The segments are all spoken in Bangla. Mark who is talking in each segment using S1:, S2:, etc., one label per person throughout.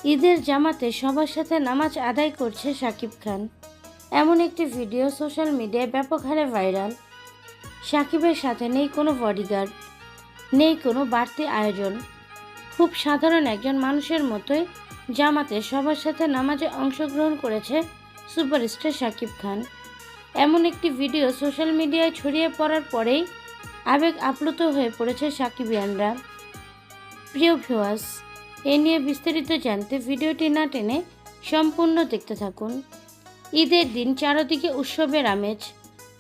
S1: ঈদের জামাতে সবার সাথে নামাজ আদায় করছে শাকিব খান। এমন একটি ভিডিও সোশ্যাল মিডিয়ায় ব্যাপক হারে ভাইরাল। শাকিবের সাথে নেই কোনো বডিগার্ড, নেই কোনো বাড়তি আয়োজন। খুব সাধারণ একজন মানুষের মতোই জামাতে সবার সাথে নামাজে অংশগ্রহণ করেছে সুপারস্টার শাকিব খান। এমন একটি ভিডিও সোশ্যাল মিডিয়ায় ছড়িয়ে পড়ার পরেই আবেগ আপ্লুত হয়ে পড়েছে শাকিবিয়ানরা। প্রিয় ভিউয়ার্স, এ নিয়ে বিস্তারিত জানতে ভিডিওটি না টেনে সম্পূর্ণ দেখতে থাকুন। ঈদের দিন চারদিকে উৎসবের আমেজ,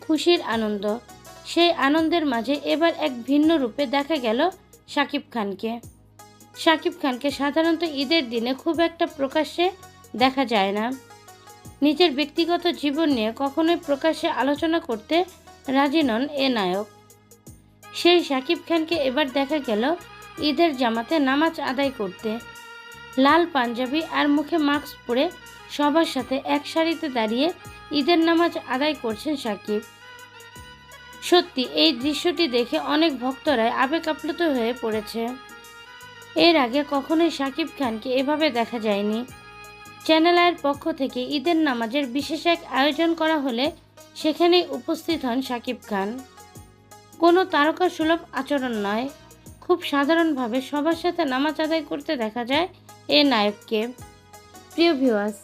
S1: খুশির আনন্দ। সেই আনন্দের মাঝে এবার এক ভিন্ন রূপে দেখা গেল শাকিব খানকে। শাকিব খানকে সাধারণত ঈদের দিনে খুব একটা প্রকাশ্যে দেখা যায় না। নিজের ব্যক্তিগত জীবন নিয়ে কখনোই প্রকাশ্যে আলোচনা করতে রাজি নন এ নায়ক। সেই শাকিব খানকে এবার দেখা গেল ঈদের জামাতে নামাজ আদায় করতে। লাল পাঞ্জাবি আর মুখে মাস্ক পরে সবার সাথে এক সারিতে দাঁড়িয়ে ঈদের নামাজ আদায় করছেন শাকিব। সত্যি এই দৃশ্যটি দেখে অনেক ভক্তরাই আবেগ আপ্লুত হয়ে পড়েছে। এর আগে কখনোই শাকিব খানকে এভাবে দেখা যায়নি। চ্যানেল আইয়ের পক্ষ থেকে ঈদের নামাজের বিশেষ এক আয়োজন করা হলে সেখানেই উপস্থিত হন শাকিব খান। কোনো তারকা সুলভ আচরণ নয়, খুব সাধারণভাবে সবার সাথে নামাজ আদায় করতে দেখা যায় এ নায়ককে। প্রিয় ভিউয়ার্স,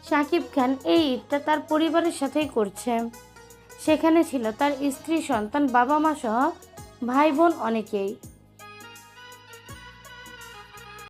S1: শাকিব খান এই ঈদটা তার পরিবারের সাথেই করছে। সেখানে ছিল তার স্ত্রী, সন্তান, বাবা মা সহ ভাই বোন অনেকেই।